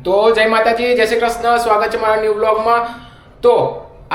તો જય માતાજી, જય શ્રી કૃષ્ણ, સ્વાગત છે મારા ન્યૂ બ્લોગમાં. તો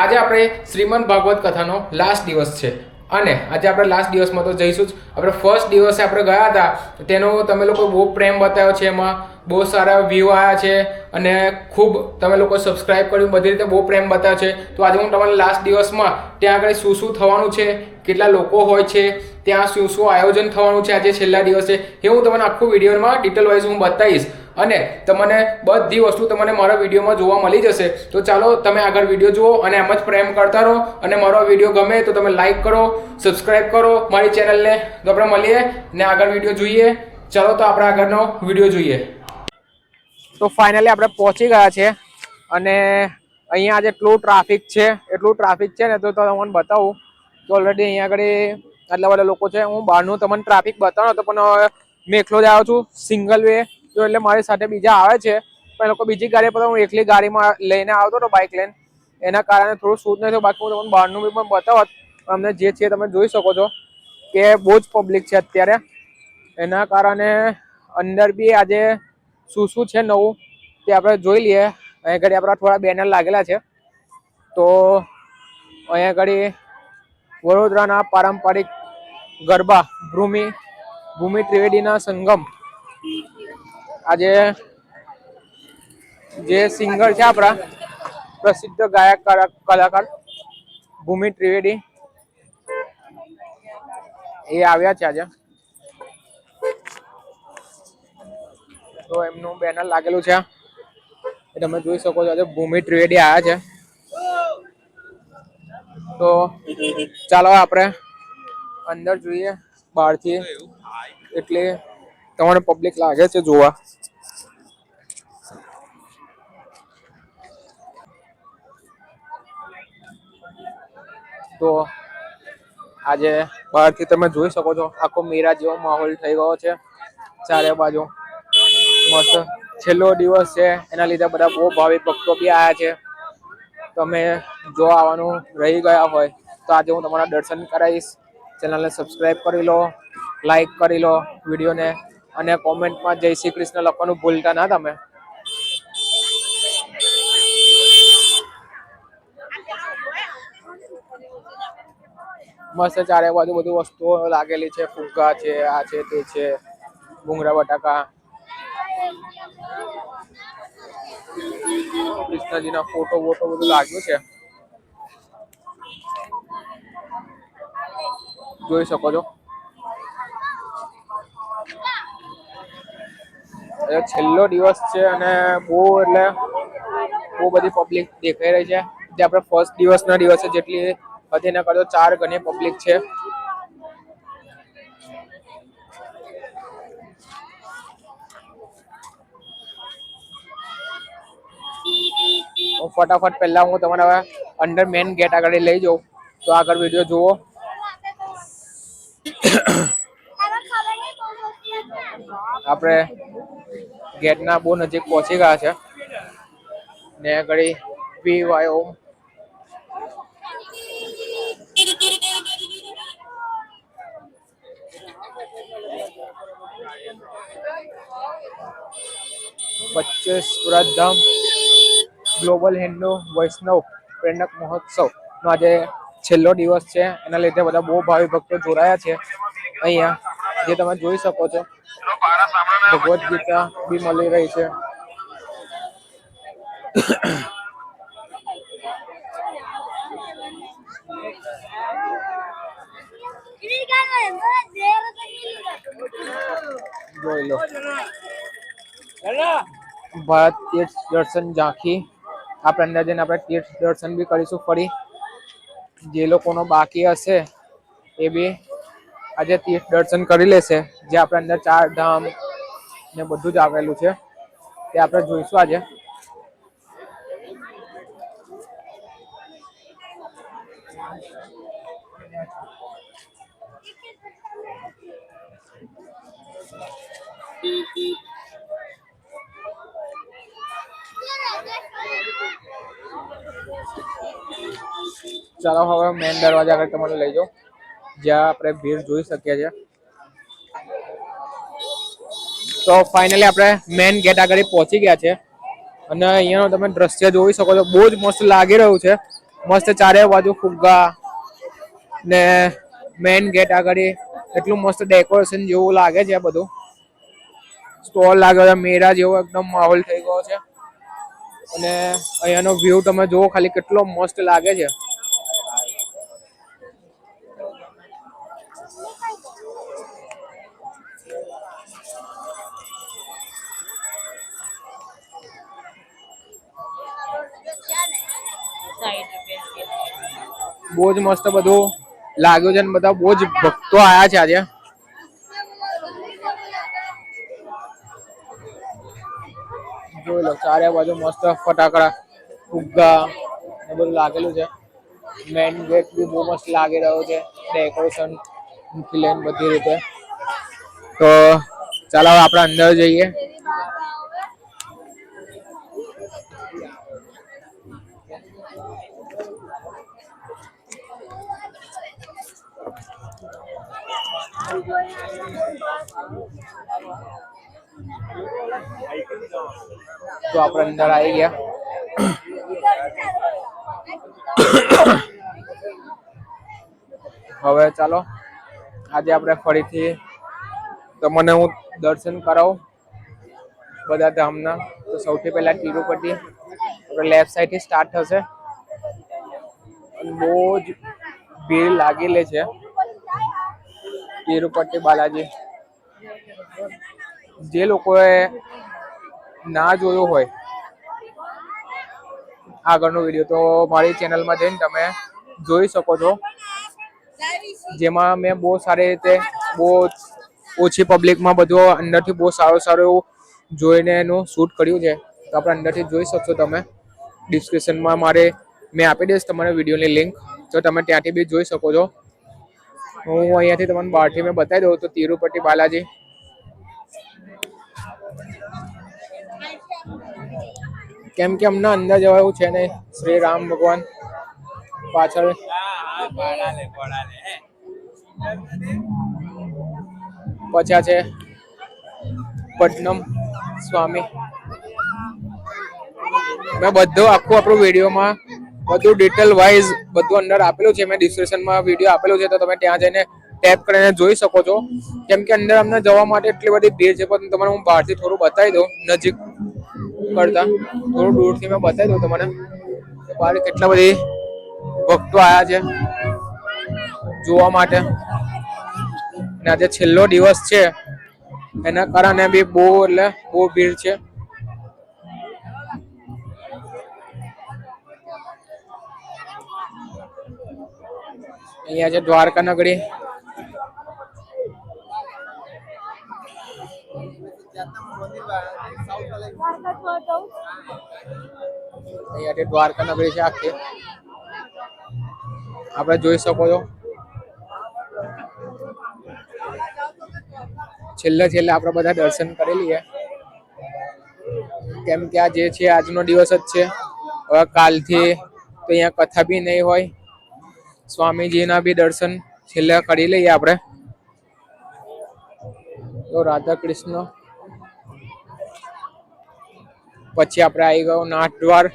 આજે આપણે શ્રીમદ ભાગવત કથાનો લાસ્ટ દિવસ છે અને આજે આપણે લાસ્ટ દિવસમાં તો જઈશું જ. આપણે ફર્સ્ટ દિવસે આપણે ગયા હતા, તેનો તમે લોકો બહુ પ્રેમ બતાવ્યો છે, એમાં બહુ સારા વ્યૂ આવ્યા છે અને ખૂબ તમે લોકો સબસ્ક્રાઇબ કર્યું, બધી રીતે બહુ પ્રેમ બતાવ્યો છે. તો આજે હું તમારા લાસ્ટ દિવસમાં ત્યાં આગળ શું શું થવાનું છે, કેટલા લોકો હોય છે, ત્યાં શું શું આયોજન થવાનું છે આજે છેલ્લા દિવસે, એ હું તમને આખું વિડીયોમાં ડિટેલ વાઇઝ હું બતાવીશ અને તમને બધી વસ્તુ તમને મારા વિડીયોમાં જોવા મળી જશે. તો ચાલો તમે આગળ વિડીયો જુઓ અને એમ જ પ્રેમ કરતા રહો. અને મારો વિડીયો ગમે તો તમે લાઈક કરો, સબસ્ક્રાઇબ કરો મારી ચેનલને. તો આપણે મળીએ ને આગળ વિડીયો જોઈએ. ચાલો તો આપણે આગળનો વિડીયો જોઈએ. તો ફાઇનલી આપણે પહોંચી ગયા છે અને અહીંયા આજે એટલું ટ્રાફિક છે ને તો તમને બતાવું તો ઓલરેડી અહીંયા આગળ આટલા બધા લોકો છે. હું બહારનું તમને ટ્રાફિક બતાવવાનો હતો પણ મેં એકલો જ આવ્યો છું સિંગલ વે, તો એટલે મારી સાથે બીજા આવે છે પણ લોકો બીજી ગાડી પર, હું એકલી ગાડીમાં લઈને આવતો હતો બાઇક લઈને, એના કારણે થોડું શૂટ નહીં થયું. બાકી હું તમને બહારનું બી પણ બતાવત. અમને જે છે તમે જોઈ શકો છો કે બહુ જ પબ્લિક છે અત્યારે, એના કારણે અંદર બી આજે શું શું છે નવું તે આપણે જોઈ લઈએ. અહીંયા ઘડી આપણા થોડા બેનર લાગેલા છે. તો અહીંયા ઘડી વડોદરાના પારંપરિક ગરબા ભૂમિ ત્રિવેદીના સંગમ, આજે જે સિંગર છે આપણા પ્રસિદ્ધ ગાયક કલાકાર ભૂમિ ત્રિવેદી એ આવ્યા છે આજે. તો એમનું બેનર લાગેલું છે એ તમે જોઈ શકો છો. આજે ભૂમિ ત્રિવેદી આવ્યા છે. તો ચાલો આપણે અંદર જોઈએ બહારથી, એટલે તમારે પબ્લિક લાગે છે જોવા. તો આજે બહારથી તમે જોઈ શકો છો આખો મેરા જેવો માહોલ થઈ ગયો છે ચારે બાજુ. મસ્ત છેલ્લો દિવસ છે એના લીધે બધા બહુ ભાવિક ભક્તો બી આવ્યા છે. તમે જો આવવાનું રહી ગયા હોય તો આજે હું તમારા દર્શન કરાવીશ. ચેનલને સબસ્ક્રાઇબ કરી લો, લાઈક કરી લો વિડીયોને અને કોમેન્ટમાં જય શ્રી કૃષ્ણ લખવાનું ભૂલતા ના તમે. મસ્ત ચારે બાજુ બધી વસ્તુઓ લાગેલી છે, ફુગ્ગા છે, આ છે તે છે, ભૂંગળા બટાકા, કૃષ્ણજીના ફોટો બધું લાગ્યું છે, જોઈ શકો છો. છેલ્લો દિવસ છે અને બહુ બધી પબ્લિક દેખાઈ રહી છે. જે આપણે ફર્સ્ટ દિવસના દિવસે જેટલી હતી એના કરતા 4 ગણી પબ્લિક છે. ફટાફટ પહેલા હું તમારા અંડર મેન ગેટ આગળ લઈ જાઉં. તો આગળ વિડીયો જુઓ. આપણે ગેટના બહુ નજીક પહોંચી ગયા છે ને ઘડી પીવાય પચીસ વ્રતધામ ગ્લોબલ હિન્દુ વૈષ્ણવ પ્રેરક મહોત્સવ નો આજે છેલ્લો દિવસ છે. એના લીધે બધા બહુ ભાવિ ભક્તો જોડાયા છે અહીંયા, જે તમે જોઈ શકો છો. ભગવદ ગીતા બી મળી રહી છે. જોઈ લો ભારત તીર્થ દર્શન ઝાંખી. આપણે અંદર જઈને આપણે તીર્થ દર્શન બી કરીશું ફરી. જે લોકોનો બાકી હશે એ બી આજે તીર્થ દર્શન કરી લેશે. જે આપણે અંદર 4 ધામ ને બધું જ આવેલું છે તે આપણે જોઈશું આજે. ચાલો હવે મેન દરવાજા આગળ તમને લઈ જાઉં, જ્યાં આપણે ભીડ જોઈ શકીએ છીએ. તો ફાઇનલી આપણે મેન ગેટ આગળ પહોંચી ગયા છે અને અહીંયાનો તમે દ્રશ્ય જોઈ શકો છો, બહુ જ મસ્ત લાગી રહ્યું છે. મસ્ત ચારે બાજુ ફુગ્ગા ને મેઇન ગેટ આગળ એટલું મસ્ત ડેકોરેશન જેવું લાગે છે. બધું સ્ટોલ લાગ્યો છે, મેળા જેવો એકદમ માહોલ થઈ ગયો છે. અને અહીંયાનો વ્યૂ તમે જુઓ ખાલી કેટલો મસ્ત લાગે છે. બહુ જ મસ્ત બધું લાગ્યું છે, બધા બહુ જ ભક્તો આયા છે આજે. જોઈ લો ચારે બાજુ મસ્ત ફટાકડા ફુગ્ગા એ બધું લાગેલું છે. મેન ગેટ બી બહુ મસ્ત લાગી રહ્યો છે, ડેકોરેશન બધી રીતે. તો ચાલો આપણે અંદર જઈએ. તો આપણે અંદર આવી ગયા. હવે ચાલો આજે આપણે ફરીથી તમને હું દર્શન કરાવું બધા ધામના. તો સૌથી પહેલા તિરુપતિ લેફ્ટ સાઈડ થી સ્ટાર્ટ થશે. બહુ જ ભીડ લાગેલી છે તિરુપતિ બાલાજી. જે લોકોએ ના જોયો હોય આગળનો વિડીયો તો મારી ચેનલમાં જઈને તમે જોઈ શકો છો. જેમાં મેં બહુ સારી રીતે બહુ ઓછી પબ્લિકમાં બધું અંદરથી બહુ સારું એવું જોઈને એનું શૂટ કર્યું છે. તો આપણે અંદરથી જોઈ શકશો તમે. ડિસ્ક્રિપ્શનમાં મેં આપી દઈશ તમારે વિડીયોની લિંક, તો તમે ત્યાંથી બી જોઈ શકો છો. હું અહીંયાથી તમને બહારથી મેં બતાવી દઉં તો તિરુપતિ બાલાજી. કેમ કે અમને અંદર જવા એવું છે નહીં. શ્રી રામ ભગવાન પાછળ પછા છે પદ્મનાભ સ્વામી. મેં બધું આખું આપણું વિડીયોમાં બધું ડિટેલ વાઇઝ બધું અંદર આપેલું છે. મેં ડિસ્ક્રિપ્શનમાં વિડીયો આપેલું છે, તો તમે ત્યાં જઈને ટેપ કરીને જોઈ શકો છો. કેમ કે અંદર અમને જવા માટે એટલી બધી ભીડ છે, પણ તમને હું બહારથી થોડું બતાવી દઉં. નજીક કરતા થોડું દૂરથી મેં બતાવી દઉં તમને બહાર કેટલા બધી ભક્તો આયા છે જોવા માટે. અને આજે છેલ્લો દિવસ છે એના કારણે બી બહુ ભીડ છે. અહીંયા છે દ્વારકા નગરી. અહીંયા દ્વારકા નગરી છે આખી, આપણે જોઈ શકો છો. છેલ્લે આપણે બધા દર્શન કરી લઈએ, કેમ કે આ જે છે આજનો દિવસ જ છે. હવે કાલથી તો અહીંયા કથા બી નહીં હોય. સ્વામીજીના બી દર્શન છેલ્લે કરી લઈએ આપણે. તો રાધા કૃષ્ણ. પછી આપણે આવી ગયો નાથ દ્વાર.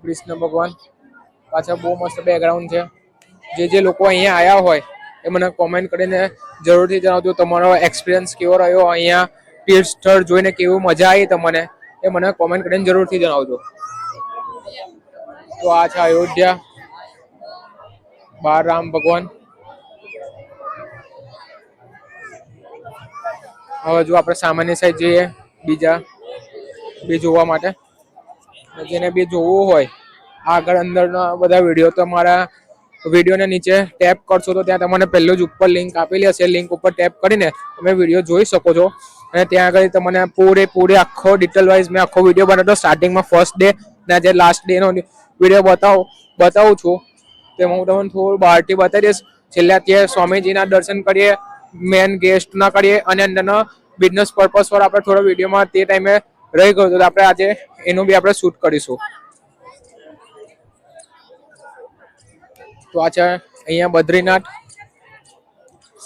કૃષ્ણ ભગવાન પાછળ બહુ મસ્ત બેકગ્રાઉન્ડ છે. જે લોકો અહીંયા આયા હોય એ મને કોમેન્ટ કરીને જરૂરથી જણાવજો તમારો એક્સપિરિયન્સ કેવો રહ્યો. અહીંયા તીર્થ સ્થળ જોઈને કેવું મજા આવી તમને એ મને કોમેન્ટ કરીને જરૂરથી જણાવજો. તો આ છે અયોધ્યા, બાર રામ ભગવાન. હવે જો આપણે સામાન્ય સાઈડ જઈએ બીજા બી જોવા માટે. જેને બી જોવું હોય આગળ અંદરના બધા વિડીયો તમારા વિડીયોને નીચે ટેપ કરશો તો ત્યાં તમને પહેલું જ ઉપર લિંક આપેલી હશે. લિંક ઉપર ટેપ કરીને તમે વિડીયો જોઈ શકો છો. અને ત્યાં આગળ તમને પૂરે આખો ડિટેલ વાઇઝ મેં આખો વિડીયો બનાવતો. સ્ટાર્ટિંગમાં ફર્સ્ટ ડે ને જે લાસ્ટ ડેનો વિડીયો બતાવું છું. તેમાં હું તમને થોડું બહારથી બતાવી દઈશ. છેલ્લે ત્યાં સ્વામીજીના દર્શન કરીએ, મેન ગેસ્ટના કરીએ અને અંદરના બિઝનેસ પર્પઝ પર આપણે થોડો વિડીયોમાં તે ટાઈમે રહી ગયું તો આપણે આજે એનું બી આપણે શૂટ કરીશું. તો આ છે અહીંયા બદ્રીનાથ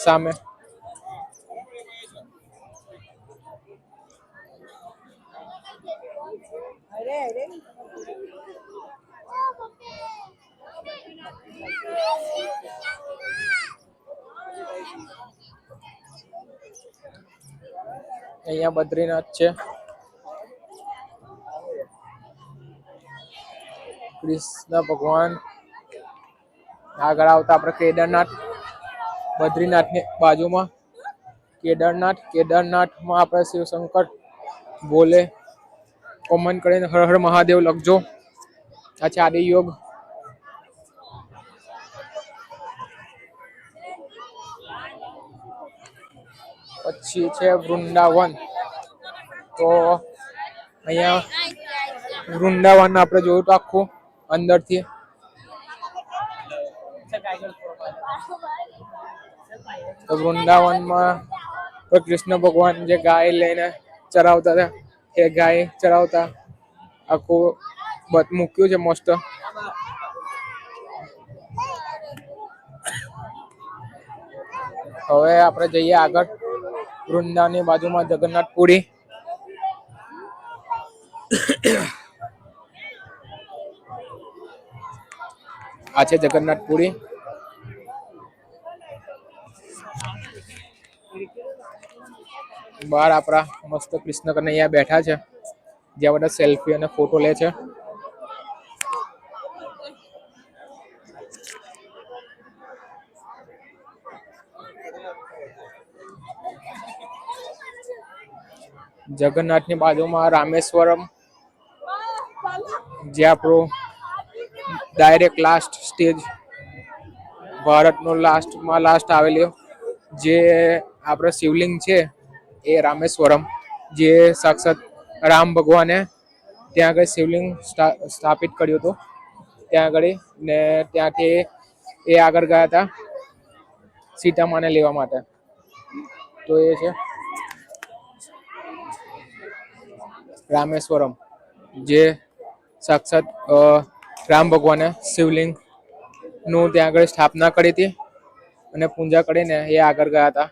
સામે. અહીંયા બદ્રીનાથ છે. કૃષ્ણ ભગવાન. આગળ આવતા આપણે કેદારનાથ, બદ્રીનાથની બાજુમાં કેદારનાથમાં આપણે શિવશંકર બોલે કોમન કરીને હર હર મહાદેવ લખજો. આ છે આદિ યોગ. પછી છે વૃંદાવન. તો અહીંયા વૃંદાવન આપણે જોયું તો આખું અંદરથી. તો વૃંદાવનમાં કૃષ્ણ ભગવાન જે ગાય લઈને ચરાવતા હતા એ ગાય ચરાવતા આખું મૂક્યું છે મસ્ત. હવે આપણે જઈએ આગળ. વૃંદાવનની બાજુમાં જગન્નાથપુરી. આ છે જગન્નાથપુરી. બહાર આપણા મસ્ત કૃષ્ણ કનૈયા બેઠા છે, જ્યાં બધા સેલ્ફી અને ફોટો લે છે. જગન્નાથની બાજુમાં રામેશ્વરમ, જે આપણું ડાયરેક્ટ લાસ્ટ સ્ટેજ, ભારતનો લાસ્ટ આવેલું જે આપણે શિવલિંગ છે એ રામેશ્વરમ, જે સાક્ષાત રામ ભગવાને ત્યાં આગળ શિવલિંગ સ્થાપિત કર્યું હતું ત્યાં આગળ. ને ત્યાંથી એ આગળ ગયા હતા સીતામાને લેવા માટે. તો એ છે રામેશ્વરમ, જે સાક્ષાત રામ ભગવાને શિવલિંગ નું ત્યાં આગળ સ્થાપના કરી હતી અને પૂજા કરીને એ આગળ ગયા હતા.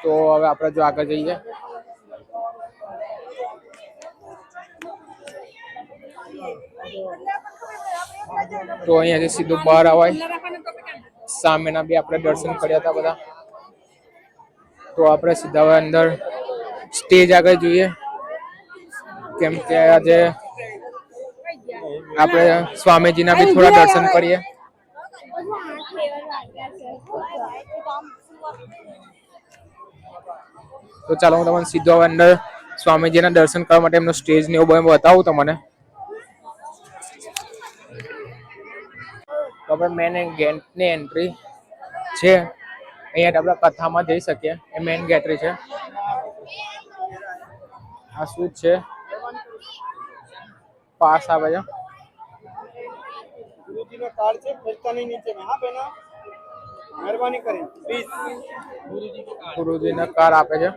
તો હવે આપણે જો આગળ જઈએ તો અહીંયાથી સીધું બહાર આવાય. સામેના બી આપણે દર્શન કર્યા હતા બધા. તો આપણે સીધા હવે અંદર સ્ટેજ આગળ જોઈએ, કેમ કે આજે આપણે સ્વામીજીના બી થોડા દર્શન કરીએ. તો ચાલો હું તમને સીધો હવે અંદર સ્વામીજીના દર્શન કરવા માટે એમનો સ્ટેજ ને એવું બધું બતાવું તમને. તો આપણે મેન ગેટની એન્ટ્રી છે, અહીંયા આપણે કથામાં જઈ શકીએ. એ મેન ગેટરી છે. આ શું છે, પાસ આવે છે. ગુરુજીનો કાર્ડ છે, ફેરતાની નીચે में हां બેના મહેરબાની કરીને પ્લીઝ. ગુરુજીનો કાર્ડ આપે છે,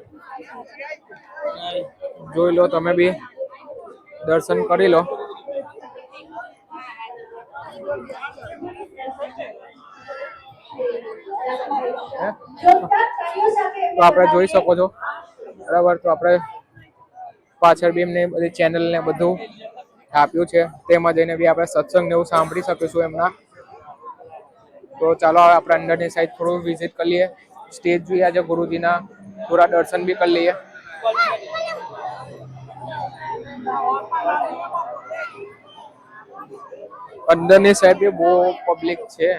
જોઈ લો તમે બી, દર્શન કરી લો. તો આપણે જોઈ શકો છો બરાબર. તો આપણે પાછળ બી એમને બધી ચેનલ ને બધું આપ્યું છે, તેમાં જઈને બી આપણે સત્સંગ ને એવું સાંભળી શકીશું એમના. તો ચાલો હવે આપણે અંદરની સાઈડ થોડું વિઝિટ કરી લઈએ, સ્ટેજ જોઈએ, આજે ગુરુજીના થોડા દર્શન બી કરી લઈએ. અંદરની સાઈડ બી બહુ પબ્લિક છે.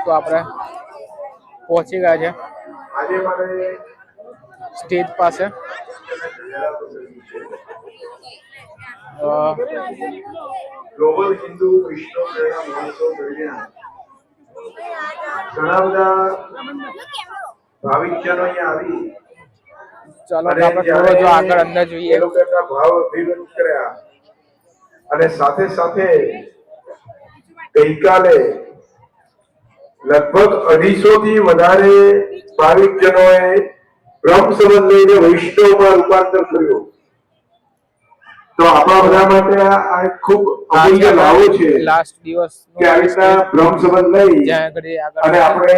તો આપણે પહોંચી ગયા છે સ્ટેજ પાસે. ગ્લોબલ હિન્દુ વિશ્વ પ્રેરણા મહોત્સવ દરમિયાન ઘણા બધા ભાવિકજનો અહીંયા આવી. ચાલો આપણે થોડો જો આગળ અંદર જોઈએ. એ લોકોના ભાવ અભિવ્યક્ત કર્યા અને સાથે સાથે ગઈકાલે લગભગ 250 થી વધારે ભાવિકજનોએ બ્રહ્મ સંબંધ લઈને વૈષ્ણવમાં રૂપાંતર કર્યું. તો આપણા બધા માટે આ એક ખૂબ અમૂલ્ય લાવો છે લાસ્ટ દિવસ કે આવી રીતના બ્રહ્મ સંબંધ લઈ અને આપણે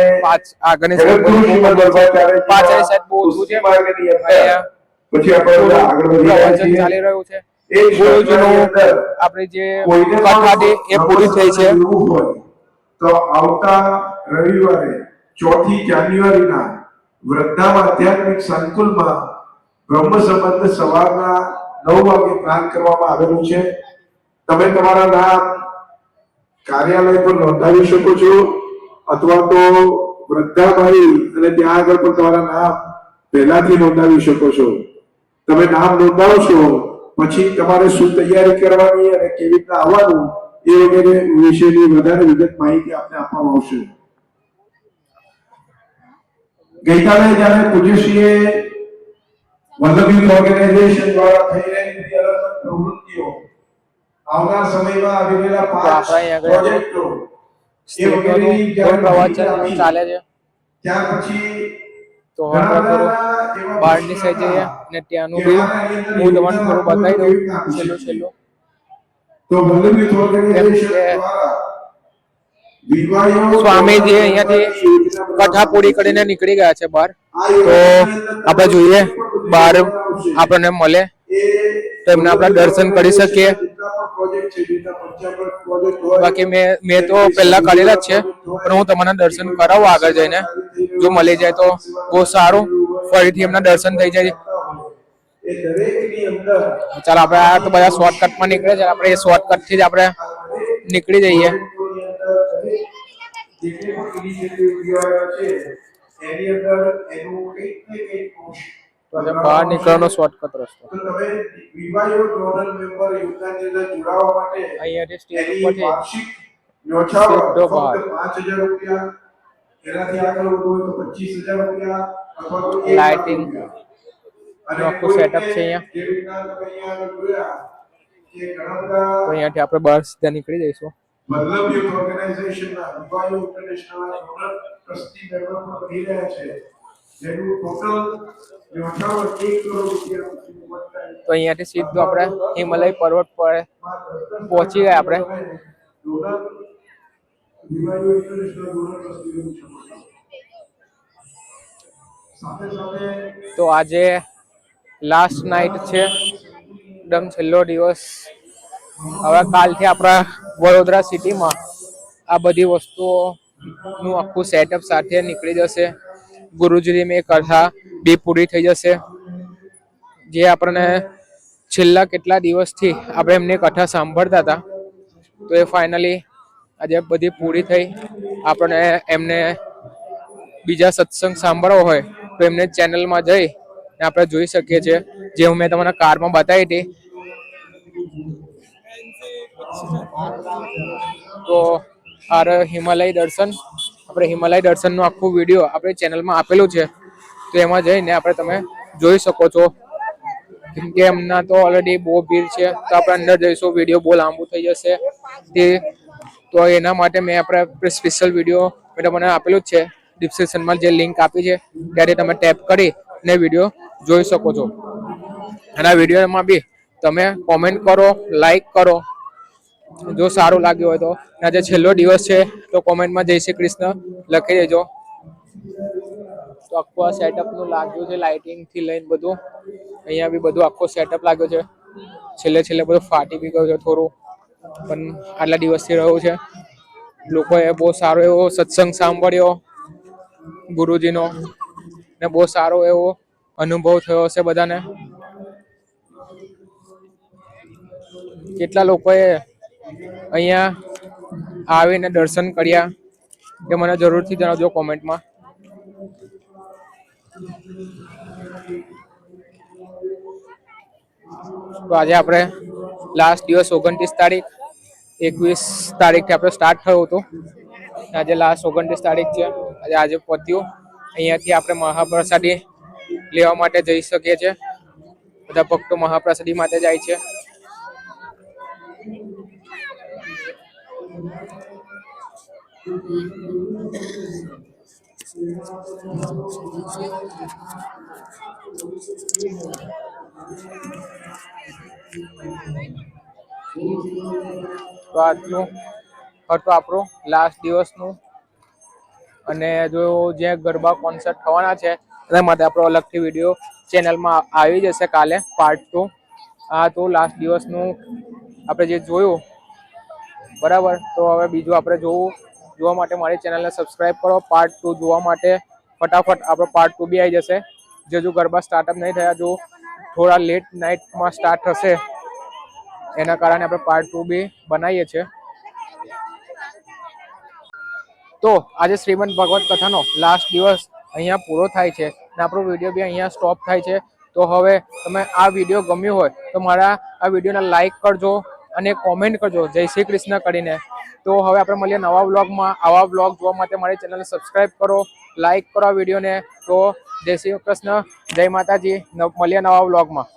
જગતગુરુ શ્રીમદ વલ્લભાચાર્યજીના પુષ્ટિ માર્ગની અંદર પછી આપણે બધા આગળ વધી રહ્યા છીએ. ચાલી રહ્યું છે. એ ગુરુજીનું આપણે જે કોઈને કથા હતી એ પૂરી થઈ છે. તો આવતા રવિવારે 4 જાન્યુઆરીના વૃદ્ધામ આધ્યાત્મિક સંકુલમાં બ્રહ્મ સંબંધ સવારના 9 વાગે પ્લાન કરવામાં આવેલું છે. તમે તમારા નામ કાર્યાલય પર નોંધાવી શકો છો અથવા તો વૃદ્ધાભાઈ અને ત્યાં આગળ પણ તમારા નામ પહેલાથી નોંધાવી શકો છો. તમે નામ નોંધાવશો પછી તમારે શું તૈયારી કરવાની અને કેવી રીતના આવવાનું એ વગેરે વિશેની વધારે વિગત માહિતી આપને આપવામાં આવશે. ગઈકાલે જ્યારે પૂજ્યશ્રીએ વલ્લભ યુથ ઓર્ગેનાઇઝેશન દ્વારા થઈ રહેલી અલગ અલગ પ્રવૃત્તિઓ આવનાર સમયમાં આવી રહેલા 5 પ્રોજેક્ટો એ વગેરેની પ્રવચન ચાલે છે. ત્યાર પછી તો આપણે થોડું બહારની સાઈડ જઈએ ને ત્યાંનું બી હું તમને થોડું બતાવી દઉં છેલ્લું. તો વલ્લભ યુથ ઓર્ગેનાઇઝેશન દ્વારા સ્વામીજી અહીંયાથી કથા પૂરી કરીને નીકળી ગયા છે બહાર. તો આપણે જોઈએ બહાર આપણને મળે તો એમને આપણે દર્શન કરી શકીએ. બાકી મેં તો પહેલા કરેલા જ છે પણ હું તમને દર્શન કરાવું આગળ જઈને. જો મળી જાય તો બહુ સારું, ફરીથી એમના દર્શન થઈ જાય. ચાલો આપણે આ તો બધા શોર્ટકટમાં નીકળે છે, આપણે એ શોર્ટકટ થી જ આપણે નીકળી જઈએ. બહાર નીકળવાનો શોર્ટકટ રસ્તો. અહીંયાથી સ્ટેજ ઉપરથી સીધો બહાર. લાઇટિંગ આખું સેટઅપ છે અહીંયા. તો અહીંયાથી આપણે બહાર સીધા નીકળી જઈશું. વલ્લભ યુથ ઓર્ગેનાઇઝેશનના વિવાયો ઇન્ટરનેશનલના જોનલ ટ્રસ્ટી મેમ્બર પણ બની રહ્યા છે, જેનું ટોટલ 1 કરોડ રૂપિયા. તો અહીંયાથી સીધું આપણે હિમાલય પર્વત પર પહોંચી ગયા આપણે. વિવાયો ઇન્ટરનેશનલ જોનલ ટ્રસ્ટી તો આજે લાસ્ટ નાઇટ છે, એકદમ છેલ્લો દિવસ. હવે કાલથી આપણા વડોદરા સિટીમાં આ બધી વસ્તુઓનું આખું સેટઅપ સાથે નીકળી જશે. ગુરુજીની મેં કથા બી પૂરી થઈ જશે. જે આપણને છેલ્લા કેટલા દિવસથી આપણે એમની કથા સાંભળતા હતા, તો એ ફાઇનલી આજે બધી પૂરી થઈ. આપણે એમને બીજા સત્સંગ સાંભળવો હોય તો એમને ચેનલમાં જઈ આપણે જોઈ શકીએ છીએ, જે હું મેં તમને કારમાં બતાવી હતી. તો આ હિમાલય દર્શન, આપણે હિમાલય દર્શનનું આખું વિડીયો આપણે ચેનલમાં આપેલું છે, તો એમાં જઈને આપણે તમે જોઈ શકો છો. કેમ કે એમના તો ઓલરેડી બહુ ભીડ છે, તો આપણે અંદર જઈશું, વિડીયો બહુ લાંબુ થઈ જશે. તો એના માટે મેં આપણે સ્પેશિયલ વિડીયો મેં તમને આપેલું જ છે. ડિસ્ક્રિપ્શનમાં જે લિંક આપી છે ત્યારે તમે ટેપ કરી ને વિડીયો જોઈ શકો છો. અને આ વિડીયોમાં બી તમે કોમેન્ટ કરો, લાઈક કરો જો સારું લાગ્યું હોય તો. આજે છેલ્લો દિવસ છે તો કોમેન્ટમાં જય શ્રી કૃષ્ણ લખી દેજો. તો આખું આ સેટઅપ નું લાગ્યું છે, લાઇટિંગ થી લઈને બધું. અહીંયા બી બધું આખો સેટઅપ લાગ્યો છે. છેલ્લે બધું ફાટી બી ગયું છે થોડું, પણ આટલા દિવસથી રહ્યું છે. લોકોએ બહુ સારો એવો સત્સંગ સાંભળ્યો ગુરુજીનો, ને બહુ સારો એવો અનુભવ થયો હશે બધાને. કેટલા લોકોએ અહીંયા આવીને દર્શન કર્યા એ મને જરૂરથી જણાવજો કોમેન્ટમાં. તો આજે આપણે લાસ્ટ દિવસ 29 તારીખ, 21 તારીખથી આપણે સ્ટાર્ટ થયું હતું. આજે લાસ્ટ 29 તારીખ છે. આજે પત્યું. અહીંયાથી આપણે મહાપ્રસાદી લેવા માટે જઈ શકીએ છીએ. બધા ભક્તો મહાપ્રસાદી માટે જાય છે. તો આજનું હતું આપણું લાસ્ટ દિવસનું, અને જો જે ગરબા કોન્સર્ટ થવાના છે એના માટે આપણો અલગથી વિડીયો ચેનલમાં આવી જશે કાલે પાર્ટ 2. આ તો લાસ્ટ દિવસનું આપણે જે જોયું બરાબર. તો હવે બીજું આપણે જોવા માટે મારી ચેનલને સબસ્ક્રાઇબ કરો. પાર્ટ 2 જોવા માટે ફટાફટ આપણો પાર્ટ 2 બી આવી જશે. જો ગરબા સ્ટાર્ટઅપ નહીં થયા, જો થોડા લેટ નાઇટમાં સ્ટાર્ટ થશે એના કારણે આપણે પાર્ટ 2 બી બનાવીએ છીએ. તો આજે શ્રીમદ ભગવત કથાનો લાસ્ટ દિવસ અહીંયા પૂરો થાય છે અને આપણો વિડીયો બી અહીંયા સ્ટોપ થાય છે. તો હવે તમે આ વિડીયો ગમ્યો હોય તો મારા આ વિડીયોને લાઈક કરજો અને કોમેન્ટ કરજો જય શ્રી કૃષ્ણ કરીને. તો હવે આપણે મળીએ નવા વ્લોગમાં. આવા વ્લોગ જોવા માટે મારી ચેનલને સબસ્ક્રાઇબ કરો, લાઈક કરો આ વિડીયોને. તો જય શ્રી કૃષ્ણ, જય માતાજી. મળીએ નવા વ્લોગમાં.